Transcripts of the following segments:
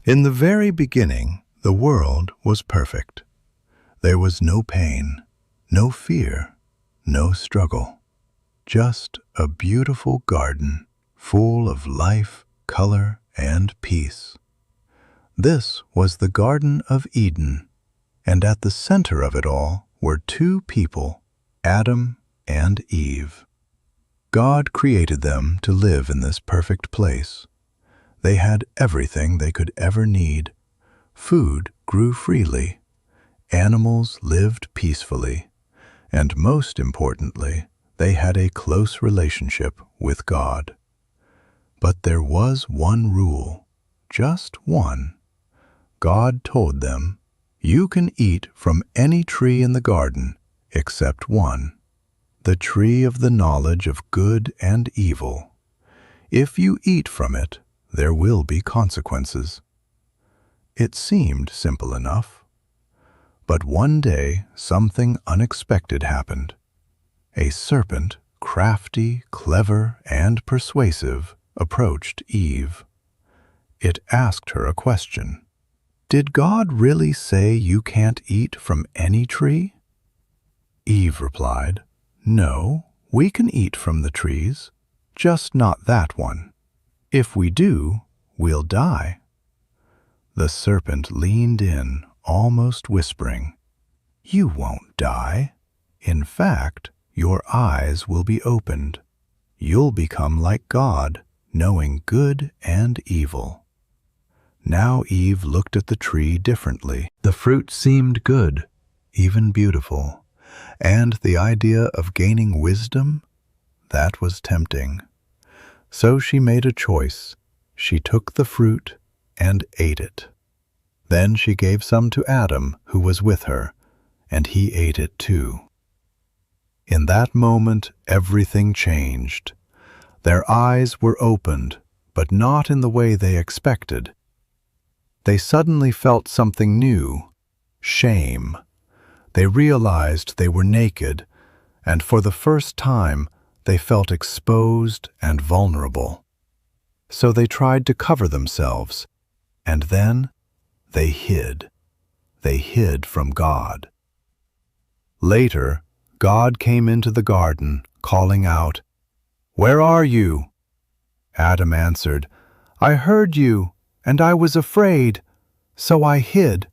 In the very beginning, the world was perfect. There was no pain, no fear, no struggle. Just a beautiful garden full of life, color, and peace. This was the Garden of Eden, and at the center of it all were two people, Adam and Eve. God created them to live in this perfect place. They had everything they could ever need. Food grew freely, animals lived peacefully, and most importantly, they had a close relationship with God. But there was one rule, just one. God told them, "You can eat from any tree in the garden except one, the tree of the knowledge of good and evil. If you eat from it, there will be consequences." It seemed simple enough. But one day something unexpected happened. A serpent, crafty, clever, and persuasive, approached Eve. It asked her a question. "Did God really say you can't eat from any tree?" Eve replied, "No, we can eat from the trees, just not that one. If we do, we'll die." The serpent leaned in, almost whispering, "You won't die. In fact, your eyes will be opened. You'll become like God, knowing good and evil." Now Eve looked at the tree differently. The fruit seemed good, even beautiful, and the idea of gaining wisdom, that was tempting. So she made a choice. She took the fruit and ate it. Then she gave some to Adam, who was with her, and he ate it too. In that moment, everything changed. Their eyes were opened, but not in the way they expected. They suddenly felt something new, shame. They realized they were naked, and for the first time, they felt exposed and vulnerable. So they tried to cover themselves, and then they hid. They hid from God. Later, God came into the garden, calling out, "Where are you?" Adam answered, "I heard you, and I was afraid, so I hid."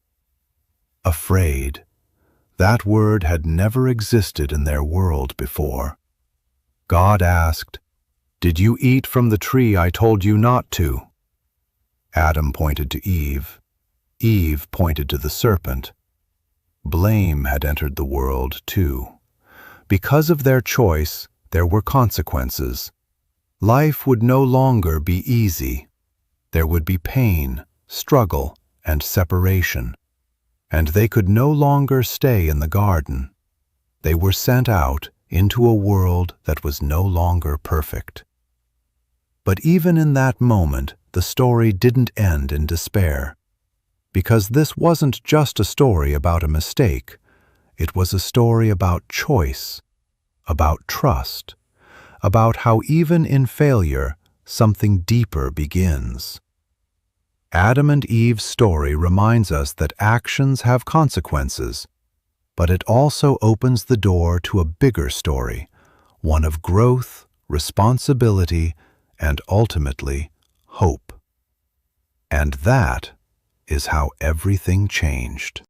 Afraid. That word had never existed in their world before. God asked, "Did you eat from the tree I told you not to?" Adam pointed to Eve. Eve pointed to the serpent. Blame had entered the world too. Because of their choice, there were consequences. Life would no longer be easy. There would be pain, struggle, and separation. And they could no longer stay in the garden. They were sent out into a world that was no longer perfect. But even in that moment, the story didn't end in despair. Because this wasn't just a story about a mistake. It was a story about choice, about trust, about how even in failure, something deeper begins. Adam and Eve's story reminds us that actions have consequences, but it also opens the door to a bigger story, one of growth, responsibility, and ultimately, hope. And that is how everything changed.